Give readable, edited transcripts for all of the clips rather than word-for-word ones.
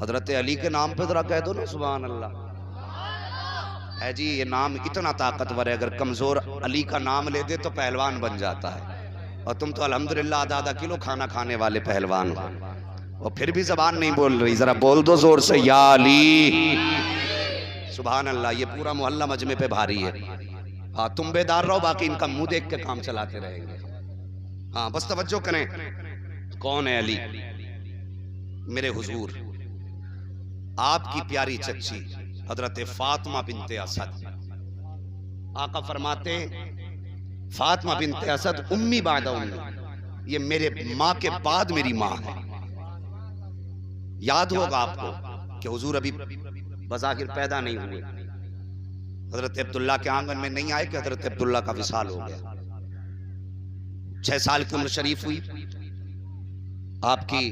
हजरत अली के नाम पे जरा कह दो ना सुभान अल्लाह। है जी, ये नाम इतना ताकतवर है, अगर कमजोर अली का नाम ले दे तो पहलवान बन जाता है। और तुम तो अल्हम्दुलिल्लाह आधा आधा किलो खाना खाने वाले पहलवान हो, और फिर भी जबान नहीं बोल रही। जरा बोल दो जोर से या अली। सुभान अल्लाह। ये पूरा मोहल्ला मजमे पे भारी है। हाँ, तुम बेदार रहो, बाकी इनका मुंह देख के काम चलाते रहेंगे। हाँ, बस तवज्जो करें। कौन है अली? मेरे हुजूर, आपकी प्यारी चच्ची हजरत फातिमा बिनते असद। आका फरमाते फातिमा बिनते असद उम्मी बाद उम्मी, ये मेरे माँ के बाद मेरी माँ है। याद होगा आपको कि हुजूर अभी बज़ाहिर पैदा नहीं हुए, हजरत अब्दुल्ला के आंगन में नहीं आए कि हजरत अब्दुल्ला का विसाल हो गया। 6 साल की उम्र शरीफ हुई, आपकी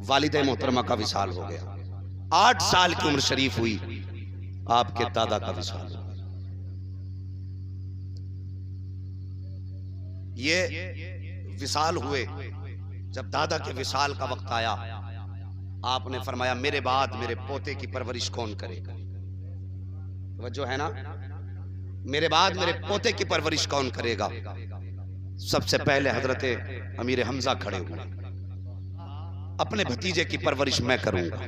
वालिदा मोहतरमा का विसाल हो गया। 8 साल की उम्र शरीफ हुई, आपके दादा का विसाल हो गया। ये विसाल हुए, जब दादा के विसाल का वक्त आया, आपने फरमाया मेरे बाद मेरे पोते की परवरिश कौन करेगा? जो है ना, मेरे बाद मेरे पोते की परवरिश कौन करेगा? सबसे पहले हजरत अमीर हमजा खड़े हुए, अपने भतीजे की परवरिश मैं करूंगा।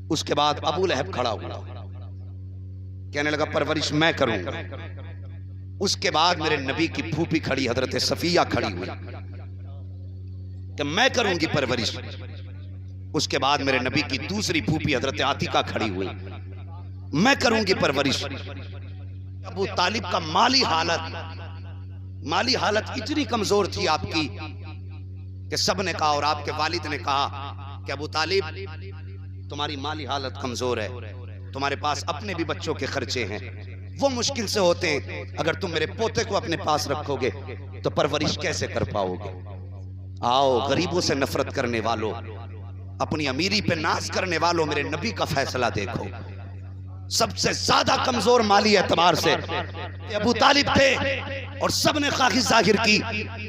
उसके बाद अबू लहब खड़ा हुआ, कहने लगा परवरिश मैं करूंगा। उसके बाद मेरे नबी की फूफी खड़ी हजरत सफिया खड़ी हुई कि मैं करूंगी परवरिश। उसके बाद मेरे नबी की दूसरी फूफी हजरत आतिका खड़ी हुई, मैं करूंगी परवरिश। अबू तालिब का माली हालत इतनी कमजोर थी आपकी कि सब ने कहा, और आपके वालिद ने कहा कि अबू तालिब तुम्हारी माली हालत कमजोर है, तुम्हारे पास अपने भी बच्चों के खर्चे हैं, वो मुश्किल से होते हैं। अगर तुम मेरे पोते को अपने पास रखोगे तो परवरिश कैसे कर पाओगे? आओ गरीबों से नफरत करने वालों, अपनी अमीरी पे नाज करने वालों, मेरे नबी का फैसला देखो। सबसे ज्यादा कमजोर माली एतबार से अबू तालिब थे, और सब ने खाकी जाहिर की,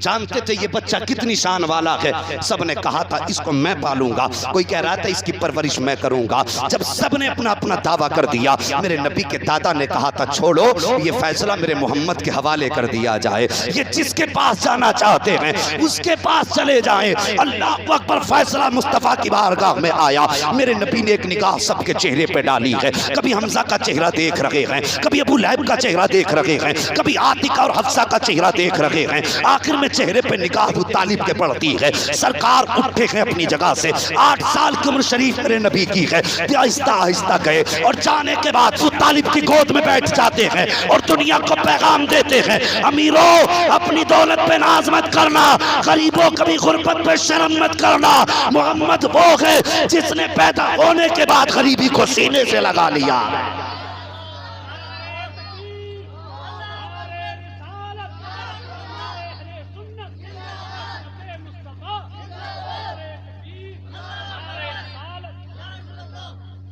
जानते थे ये बच्चा कितनी शान वाला है। सब ने कहा था इसको मैं पालूंगा, कोई कह रहा था इसकी परवरिश मैं करूंगा। जब सब ने अपना अपना दावा कर दिया, मेरे नबी के दादा ने कहा था छोड़ो, ये फैसला मेरे मोहम्मद के हवाले कर दिया जाए, ये जिसके पास जाना चाहते हैं उसके पास चले जाएं। अल्लाह अकबर। फैसला मुस्तफा की बारगाह में आया। मेरे नबी ने एक निगाह सबके चेहरे पे डाली है। कभी हमजा का चेहरा देख रहे हैं, कभी अबू लहब का चेहरा देख रहे हैं, कभी आतिका और हफ्सा का चेहरा देख रहे हैं। आखिर में चेहरे पे निगाह अबू तालिब के पड़ती है। सरकार उठे हैं अपनी जगह से। 8 साल की उम्र शरीफ मेरे नबी की है। आहिस्ता आहिस्ता गए और जाने के बाद अबू तालिब की गोद में बैठ जाते हैं और दुनिया को पैगाम देते हैं, अमीरों अपनी दौलत पे नाज मत करना, गरीबों कभी गुर्बत पे शर्म मत करना। मोहम्मद वो है जिसने पैदा होने के बाद गरीबी को सीने से लगा लिया।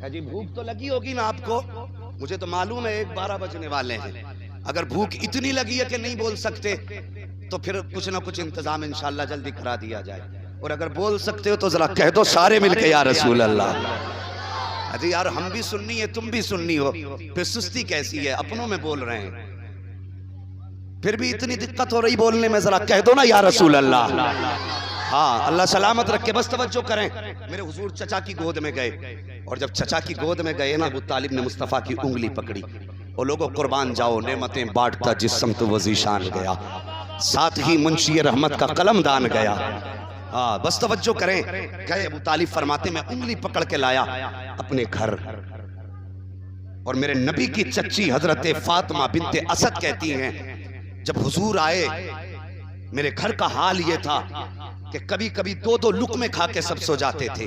जी भूख तो लगी होगी ना आपको, मुझे तो मालूम है 1:12 बजने वाले हैं। अगर भूख इतनी लगी है कि नहीं बोल सकते तो फिर कुछ ना कुछ इंतजाम इंशाल्लाह जल्दी करा दिया जाए। और अगर बोल सकते हो तो जरा कह दो सारे मिलके या रसूल अल्लाह। अजी यार, हम भी सुन्नी है तुम भी सुन्नी हो, फिर सुस्ती कैसी है? अपनों में बोल रहे हैं, फिर भी इतनी दिक्कत हो रही बोलने में, जरा कह दो ना या रसूल अल्लाह। हाँ, अल्लाह सलामत रखे। बस तवज्जो करें। मेरे हुजूर चचा की गोद में गए, और जब चचा की गोद में गए ना, अबू तालिब ने मुस्तफ़ा की उंगली पकड़ी और लोगों कुर्बान जाओ, नेमतें बांटता जिस समत वो ज़ीशान गया, साथ ही मुंशी रहमत का कलम दान गया। हाँ, बस तवज्जो करें। गए अबू तालिब फरमाते मैं उंगली पकड़ के लाया अपने घर, और मेरे नबी की चच्ची हजरत फातिमा बिनते असद कहती हैं जब हुजूर आए मेरे घर का हाल ये था कि कभी कभी 2-2 लुक़मे खा के सब सो जाते थे।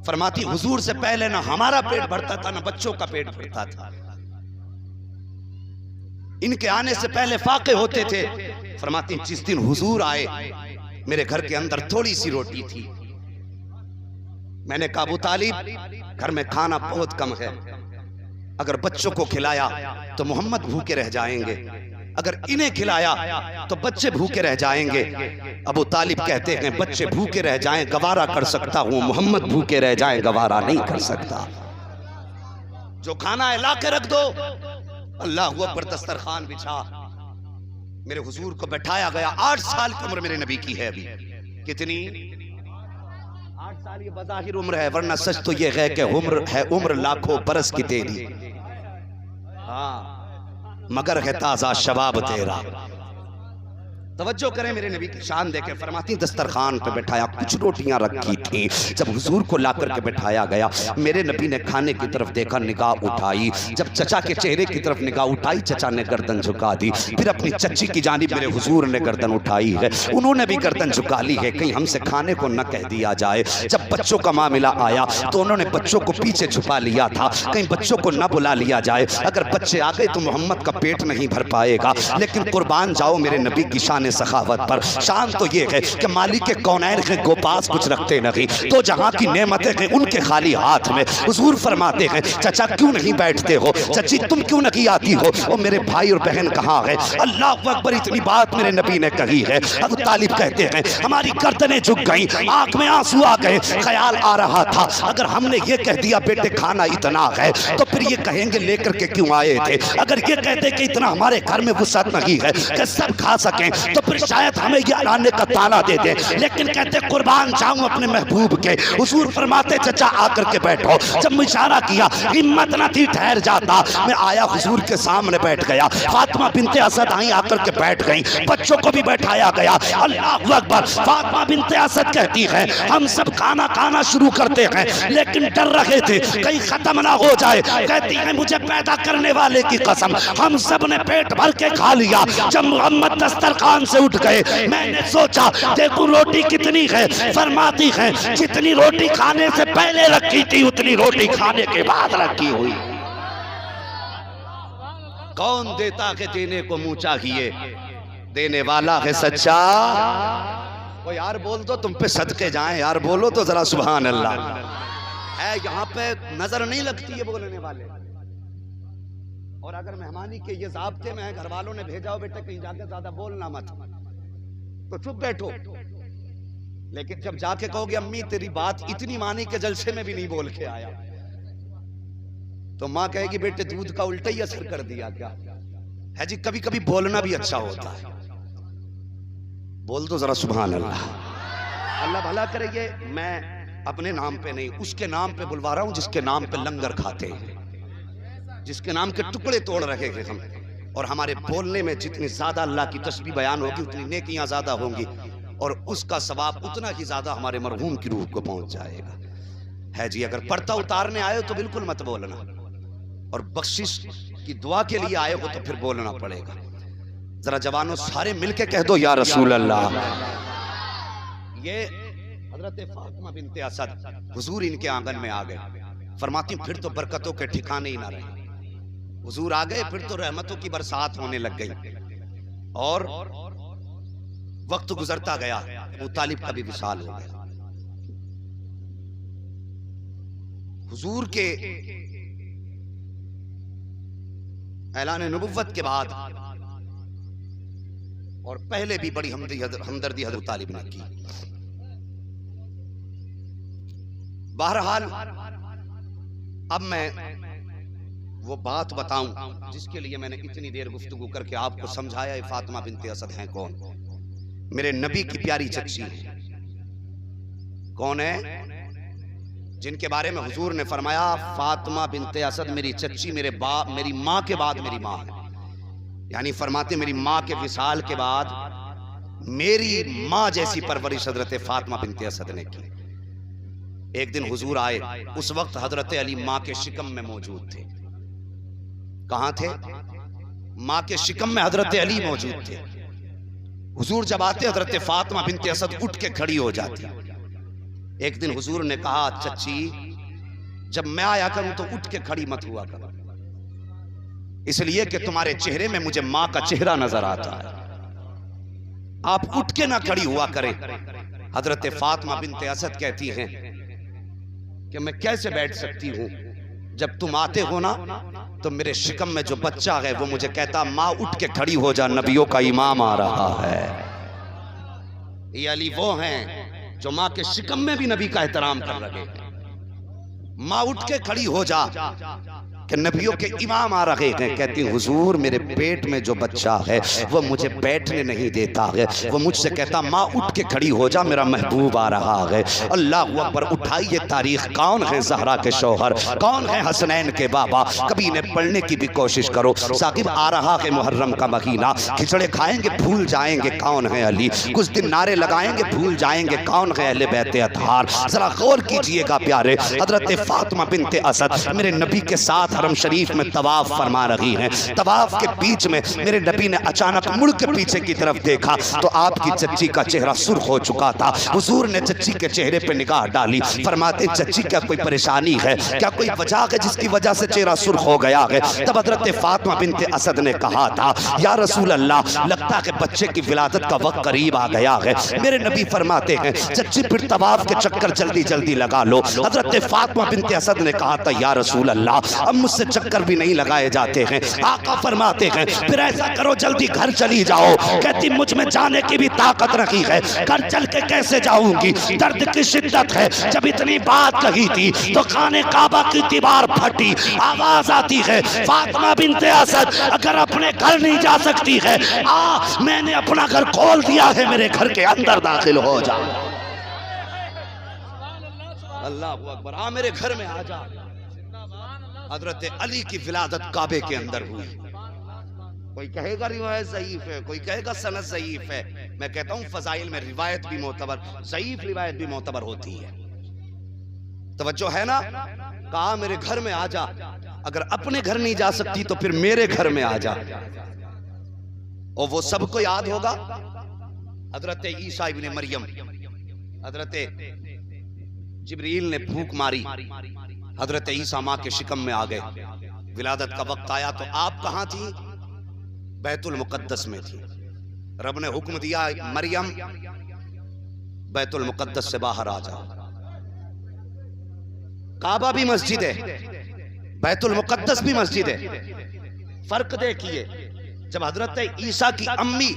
फरमाती हुजूर से पहले ना हमारा पेट भरता था ना बच्चों का पेट भरता था, इनके आने से पहले फाके होते थे। फरमाती जिस दिन हुजूर आए मेरे घर के अंदर थोड़ी सी रोटी थी। मैंने कहा अबू तालिब घर में खाना बहुत कम है, अगर बच्चों को खिलाया तो मोहम्मद भूखे रह जाएंगे, अगर इन्हें खिलाया तो बच्चे भूखे रह जाएंगे। अबू तालिब कहते हैं बच्चे भूखे रह जाएं गवारा कर सकता हूं, मोहम्मद भूखे रह जाएं गवारा नहीं कर सकता। जो खाना है ला के रख दो। अल्लाह अकबर, दस्तरखान बिछा, मेरे हुजूर को बैठाया गया। 8 साल की उम्र मेरे नबी की है अभी। कितनी? 8 साल। ये बज़ाहिर उम्र है, वरना सच तो ये है कि उम्र लाखों बरस की तेरी, हाँ मगर है ताजा शबाब तेरा। तवज्जो करें, मेरे नबी की शान देखें। फरमाती दस्तरखान पे बैठाया, कुछ रोटियां रखी थी। जब हुजूर को ला करके बैठाया गया, मेरे नबी ने खाने की तरफ देखा, निगाह उठाई। जब चचा के चेहरे की तरफ निगाह उठाई, चचा ने गर्दन झुका दी। फिर अपनी चच्ची की जानिब मेरे हुजूर ने गर्दन उठाई है, उन्होंने भी गर्दन झुका ली है, कहीं हमसे खाने को न कह दिया जाए। जब बच्चों का मामला आया तो उन्होंने बच्चों को पीछे छुपा लिया था, कहीं बच्चों को न बुला लिया जाए। अगर बच्चे आ गए तो मोहम्मद का पेट नहीं भर पाएगा। लेकिन कुर्बान जाओ मेरे नबी की शान सखावत पर। शान तो ये है कि मालिक के कौनैन के गोपास कुछ रखते नहीं, तो जहां की नेमतें हैं उनके खाली हाथ में। हुजूर फरमाते हैं चचा क्यों नहीं बैठते हो, चची तुम क्यों नहीं आती हो, और मेरे भाई और बहन कहाँ है। अल्लाह अकबर, इतनी बात मेरे नबी ने कही है। अबू तालिब कहते हैं हमारी गर्दनें झुक गई, आंख में आंसू आ गए। ख्याल आ रहा था अगर हमने ये कह दिया बेटे खाना इतना है तो फिर ये कहेंगे लेकर के क्यों आए थे। अगर ये कहते कि इतना हमारे घर में वुसअत नहीं है कि सब खा सकें तो फिर शायद हमें ये आने का ताना दे दे। लेकिन कहते कुर्बान जाऊं अपने महबूब के। हुजूर फरमाते चचा आकर के बैठो। जब मैं इशारा किया हिम्मत न थी ठहर जाता, मैं आया हुजूर के सामने बैठ गया। फातिमा बिनते असद आई, आकर के बैठ गई, बच्चों को भी बैठाया गया। अल्लाह अकबर। फातिमा बिनते असद कहती है हम सब खाना खाना शुरू करते हैं लेकिन डर रहे थे कहीं खत्म ना हो जाए। कहती है मुझे पैदा करने वाले की कसम हम सब ने पेट भर के खा लिया। जब मोहम्मद दस्तरखान से उठ गए मैंने सोचा देखो रोटी कितनी है। फरमाती है जितनी रोटी खाने से पहले रखी थी उतनी रोटी खाने के बाद रखी हुई। कौन देता के देने को मुंह चाहिए, देने वाला है सच्चा। ओ यार बोल दो, तुम पे सदके जाएं यार, बोलो तो जरा सुभान अल्लाह। है यहाँ पे नजर नहीं लगती है बोलने वाले। और अगर मेहमानी के ये ज़ाब्ते में है, घर वालों ने भेजा हो बेटे कहीं जाके ज्यादा बोलना मत, तो चुप बैठो। लेकिन जब जाके कहोगे अम्मी तेरी बात इतनी मानी के जलसे में भी नहीं बोल के आया, तो माँ कहेगी बेटे दूध का उल्टा ही असर कर दिया क्या है जी। कभी कभी बोलना भी अच्छा होता है। बोल दो जरा सुभान अल्लाह। अल्लाह भला करे। ये मैं अपने नाम पे नहीं, उसके नाम पे बुलवा रहा हूं जिसके नाम पे लंगर खाते हैं, जिसके नाम के टुकड़े तोड़ रखे हैं हम। और हमारे बोलने में जितनी ज्यादा अल्लाह की तस्बीह बयान होगी उतनी नेकियां ज्यादा होंगी और उसका सवाब उतना ही ज्यादा हमारे मरहूम की रूह को पहुंच जाएगा। है जी, अगर पर्दा उतारने आए हो तो बिल्कुल मत बोलना, और बख्शिश की दुआ के लिए आए हो तो फिर बोलना पड़ेगा। जरा जवानों सारे मिलके कह दो या रसूल अल्लाह। ये हजरत फातिमा बिनते असद हुजूर इनके आंगन में आ गए। फरमाती फिर तो बरकतों के ठिकाने ही ना रहे। हुजूर आ गए फिर तो रहमतों की बरसात होने लग गई। और वक्त गुजरता गया, अबू तालिब का भी विसाल हो गया। हुजूर के ऐलान नबुव्वत के बाद और पहले भी बड़ी हमदर्दी हज़रत तालिब ने की। बहरहाल अब मैं वो बात बताऊं जिसके लिए मैंने इतनी देर गुफ्तगू करके आपको समझाया है फातिमा बिनते असद हैं कौन। मेरे नबी की प्यारी चच्ची कौन है, जिनके बारे में हुजूर ने फरमाया फातिमा बिनते असद मेरी चच्ची मेरी माँ के बाद मेरी माँ है। यानी फरमाते मेरी माँ के विसाल के बाद मेरी माँ जैसी परवरिश हजरत फातिमा बिनते असद ने की। एक दिन हुजूर आए, उस वक्त हजरत अली माँ के शिकम में मौजूद थे। कहां थे? माँ के शिकम में हजरत अली मौजूद थे। हुजूर जब आते हजरत फातिमा बिनते असद उठ के खड़ी हो जाती। एक दिन हुजूर ने कहा चच्ची जब मैं आया करूं तो उठ के खड़ी मत हुआ करो, इसलिए कि तुम्हारे चेहरे में मुझे माँ का चेहरा नजर आता है, आप उठ के ना खड़ी हुआ करें। हजरत फातिमा बिनते असद कहती हैं कि मैं कैसे बैठ सकती हूं, जब तुम आते हो ना तो मेरे शिकम में जो बच्चा है वो मुझे कहता, माँ उठ के खड़ी हो जा, नबियों का इमाम आ रहा है। ये अली वो हैं जो माँ के शिकम में भी नबी का एहतराम कर रहे हैं। माँ उठ के खड़ी हो जा कि नबियों के इमाम आ रहे हैं। कहती हुजूर मेरे पेट में जो बच्चा है वो मुझे बैठने नहीं देता है, वो मुझसे कहता माँ उठ के खड़ी हो जा, मेरा महबूब आ रहा है। अल्लाह अकबर। उठाइए तारीख, कौन है ज़हरा के शौहर, कौन है हसनैन के बाबा, कभी इन्हें पढ़ने की भी कोशिश करो। साकिब आ रहा है मुहर्रम का महीना, खिचड़े खाएंगे भूल जाएंगे कौन है अली, कुछ दिन नारे लगाएंगे भूल जाएंगे कौन है अहले बैत अतहार। जरा गौर कीजिएगा प्यारे, हजरत फातिमा बिनते असद मेरे नबी के साथ हरम शरीफ में तवाफ फरमा रही हैं। तवाफ के बीच में मेरे नबी ने अचानक मुड़ के पीछे की तरफ देखा तो आपकी चच्ची का चेहरा सुर्ख हो चुका था। हुजूर ने चच्ची के चेहरे पे निगाह डाली, फरमाते चच्ची क्या कोई परेशानी है, क्या कोई वजह है जिसकी वजह से चेहरा सुर्ख हो गया है। तब हजरत फातिमा बिनते असद ने कहा था, या रसूल अल्लाह, लगता है बच्चे की विलादत का वक्त करीब आ गया है। मेरे नबी फरमाते हैं चच्ची फिर तवाफ के चक्कर जल्दी जल्दी लगा लो। हजरत फातिमा बिनते असद ने कहा था, या रसूल अल्लाह, अब मुझसे चक्कर भी नहीं लगाए जाते हैं। आका फरमाते हैं फिर ऐसा करो जल्दी घर चली जाओ। कहती मुझ में जाने की भी ताकत नहीं है, घर चल के कैसे जाऊंगी, दर्द की शिद्दत है। जब इतनी बात कही थी तो खाने काबा की दीवार फटी, आवाज आती है फातिमा बिनते असद अगर अपने घर नहीं जा सकती है, मैंने अपना घर खोल दिया है, मेरे घर के अंदर दाखिल हो जा। अल्लाह अकबर। मेरे घर में आ जा। हजरत अली की विलादत काबे के अंदर हुई। कोई कहेगा रिवायत ज़ईफ है, कोई कहेगा सनद ज़ईफ है। मैं कहता हूं फजाइल में रिवायत भी मोतबर, ज़ईफ रिवायत भी मोतबर होती है। तवज्जो है ना। कहा मेरे घर में आ जा, अगर अपने घर नहीं जा सकती तो फिर मेरे घर में आ जा। और वो सबको याद होगा हजरत ईसा इब्ने मरियम, हजरत जिब्रील ने फूंक मारी, हजरत ईसा माँ के शिकम में आ गए। विलादत का वक्त आया तो आप कहाँ थी? बैतुल मुकद्दस में थी। रब ने हुक्म दिया मरियम बैतुल मुकद्दस से बाहर आ जाओ। काबा भी मस्जिद है, बैतुल मुकद्दस भी मस्जिद है। फर्क देखिए, जब हजरत ईसा की अम्मी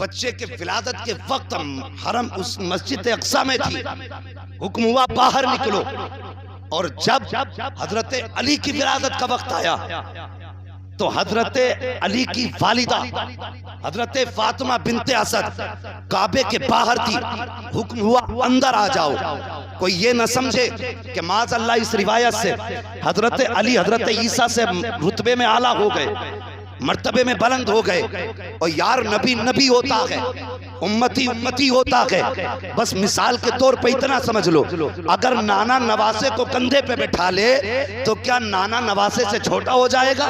बच्चे के विलादत के वक्त हरम उस मस्जिद अक्सा में थी, हुक्म हुआ बाहर निकलो। और जब हजरत अली की विलादत का वक्त आया तो हजरत अली की वालिदा हजरत फातिमा बिनते असद काबे के बाहर थी। हुक्म हुआ अंदर आ जाओ। कोई ये न समझे कि माज़ अल्लाह इस रिवायत से हजरत अली हजरत ईसा से रुतबे में आला हो गए, मर्तबे में बुलंद हो गए। और यार नबी नबी होता है, उम्मती उम्मती होता है। बस मिसाल के तौर पे इतना समझ लो, अगर नाना नवासे को कंधे पे बैठा ले तो क्या नाना नवासे से छोटा हो जाएगा?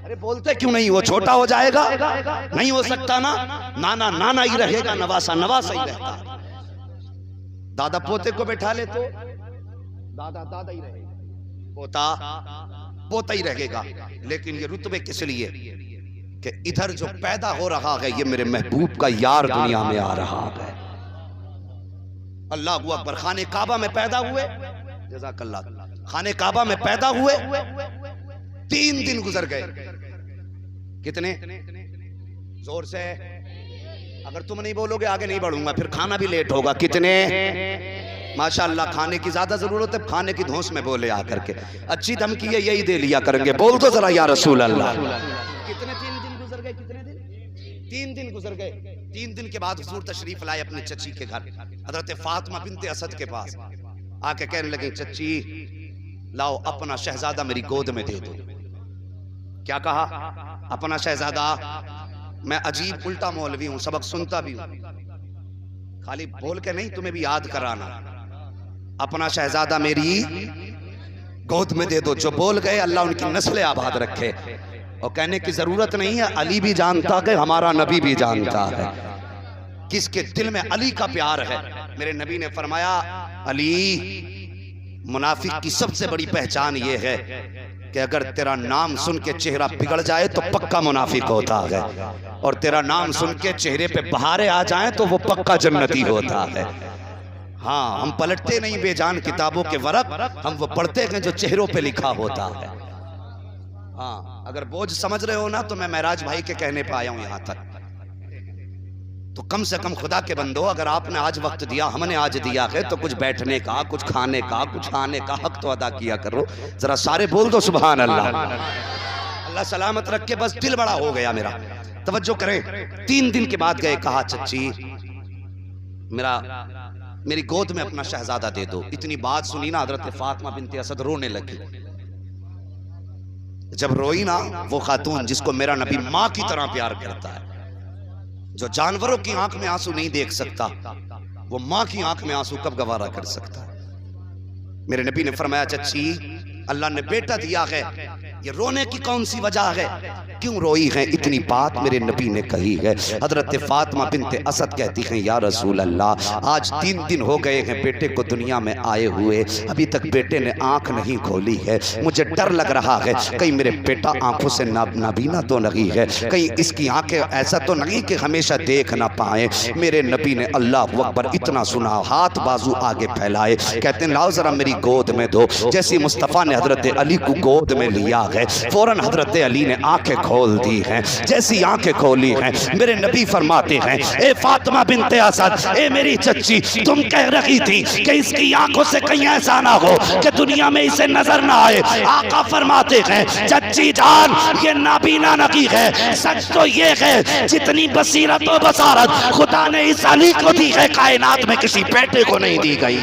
अरे बोलते क्यों नहीं? वो छोटा हो जाएगा? नहीं हो सकता ना। नाना नाना ही रहेगा, नवासा नवासा ही रहता। दादा पोते को बैठा ले तो दादा दादा ही रहेगा, पोता पोता ही रहेगा। लेकिन ये रुतबे किस लिए कि इधर जो पैदा हो रहा है ये मेरे महबूब का यार दुनिया में आ रहा है। अल्लाह अकबर। खाने काबा में पैदा हुए, जज़ाकल्लाह, खाने काबा में पैदा हुए, 3 दिन गुजर गए। कितने? जोर से, अगर तुम नहीं बोलोगे आगे नहीं बढ़ूंगा, फिर खाना भी लेट होगा। कितने? माशाअल्लाह, खाने की ज्यादा जरूरत है, खाने की धौंस में बोले आकर के। अच्छी धमकी है, यही दे लिया करेंगे। बोल तो जरा या रसूल अल्लाह। कितने 3 दिन गुजर गए? कितने दिन? 3 दिन गुजर गए। 3 दिन के बाद हुजूर तशरीफ लाए अपने चची के घर, हजरत फातिमा बिनते असद के पास। आके कहने लगे, चची लाओ अपना शहजादा मेरी गोद में दे दो। क्या कहा? अपना शहजादा। मैं अजीब उल्टा मौलवी हूं, सबक सुनता भी हूं, खाली बोल के नहीं, तुम्हें भी याद कराना। अपना शहजादा मेरी गोद में दे दो। जो बोल गए अल्लाह उनकी नस्लें आबाद रखे। और कहने की जरूरत नहीं है, अली भी जानता है, हमारा नबी भी जानता है किसके दिल में अली का प्यार है। मेरे नबी ने फरमाया, अली, मुनाफिक की सबसे बड़ी पहचान यह है कि अगर तेरा नाम सुन के चेहरा बिगड़ जाए तो पक्का मुनाफिक होता है, और तेरा नाम सुन के चेहरे पे बहारें आ जाएं तो वो पक्का जन्नती होता है। हाँ, हम पलटते नहीं बेजान किताबों के वरक, हम वो पढ़ते हैं जो चेहरों पे लिखा होता है। हाँ, अगर बोझ समझ रहे हो ना तो मैं महराज भाई के कहने पे आया हूं यहां तक। तो कम से कम खुदा के बंदो, अगर आपने आज वक्त दिया, हमने आज दिया है, तो कुछ बैठने का, कुछ खाने का, कुछ आने का हक तो अदा किया करो। जरा सारे बोल दो सुभान अल्लाह। अल्लाह सलामत रख के, बस दिल बड़ा हो गया मेरा। तवज्जो करें। 3 दिन के बाद गए, कहा चच्ची मेरी गोद में अपना शहजादा दे दो। इतनी बात सुनी ना हजरत फातिमा बिनते असद रोने लगी। जब रोई ना वो खातून जिसको मेरा नबी माँ की तरह प्यार करता है, जो जानवरों की आंख में आंसू नहीं देख सकता, वो माँ की आंख में आंसू कब गवारा कर सकता है। मेरे नबी ने फरमाया चच्ची अल्लाह ने बेटा दिया है, ये रोने की कौन सी वजह है, क्यों रोई है? इतनी बात मेरे नबी ने कही है। हजरत फातिमा बिनते असद कहती हैं या रसूल अल्लाह, आज 3 दिन हो गए हैं बेटे को दुनिया में आए हुए, अभी तक बेटे ने आंख नहीं खोली है। मुझे डर लग रहा है कहीं मेरे बेटा आंखों से नाबीना तो नहीं है, कहीं इसकी आंखें ऐसा तो नहीं कि हमेशा देख ना पाए। मेरे नबी ने अल्लाह अकबर इतना सुना, हाथ बाजू आगे फैलाए, कहते हैं लाओ जरा मेरी गोद में दो। जैसे मुस्तफ़ा ने हजरत अली को गोद में लिया है, फौरन हजरत अली ने आंखें खोल दी हैं। जैसी आंखें खोली हैं, मेरे नबी फरमाते हैं ए फातिमा बिनते असद, ए मेरी चच्ची, तुम कह रही थी कि इसकी आंखों से कहीं ऐसा ना हो कि दुनिया में इसे नजर ना आए। आका फरमाते हैं चच्ची जान, ये नाबीना नहीं है, सच तो ये है जितनी बसीरत और बसारत खुदा ने इस अली को दी है, कायनात में किसी बेटे को नहीं दी गई।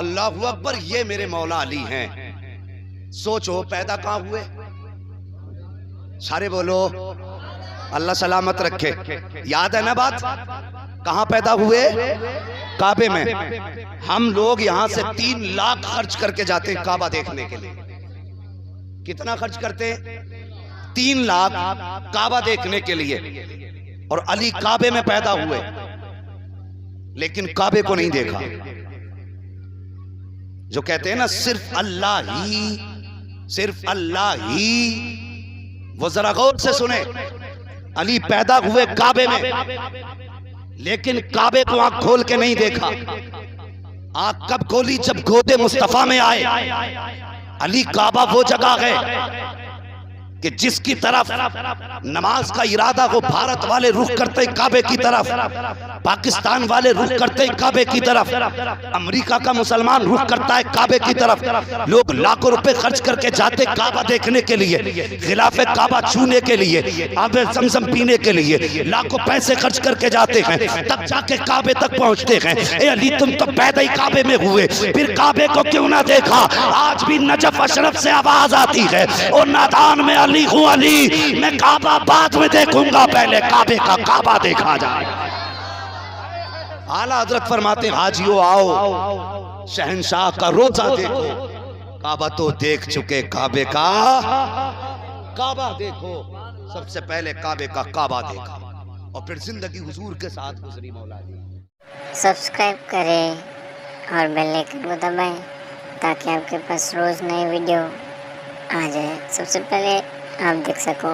अल्लाहु अकबर, ये मेरे मौला अली हैं। सोचो पैदा कहाँ हुए? सारे बोलो अल्लाह सलामत रखे। याद है ना बात? कहाँ पैदा हुए? काबे में। हम लोग यहां से 3 लाख खर्च करके जाते हैं काबा देखने के लिए। कितना खर्च करते? 3 लाख काबा देखने के लिए। और अली काबे में पैदा हुए, लेकिन काबे को नहीं देखा। जो कहते हैं ना सिर्फ अल्लाह ही, वो जरा गौर से सुने। अली पैदा हुए काबे में, लेकिन काबे को आंख खोल के नहीं देखा। आंख कब खोली? जब गोदे मुस्तफा में आए। अली काबा वो जगह है कि जिसकी तरफ नमाज का इरादा हो, भारत वाले रुख करते काबे की तरफ, पाकिस्तान वाले रुख करते काबे की तरफ, अमेरिका का मुसलमान रुख करता है काबे की तरफ। लोग लाखों रुपए खर्च करके जाते काबा देखने के लिए, खिलाफे काबा छूने के लिए, आबे ज़मज़म पीने के लिए लाखों पैसे खर्च करके जाते हैं, तब जाके काबे तक पहुंचते हैं। ए अली, तुम तो पैदा ही काबे में हुए, फिर काबे को क्यों ना देखा? आज भी नजफ अशरफ से आवाज आती है और नादान में अली हूँ अली, मैं काबा बाद में देखूंगा, पहले काबे का काबा देखा जाए। आला हजरत फरमाते हाजियो आओ, शहंशाह का रोजा देखो। काबा तो देख चुके, काबे का काबा देखो। सबसे पहले काबे का काबा देखा और फिर जिंदगी हुजूर के साथ गुजरी। मौला जी सब्सक्राइब करें और बेल आइकन को दबाएं ताकि आपके पास रोज नई वीडियो आ जाए, सबसे पहले आप देख सको।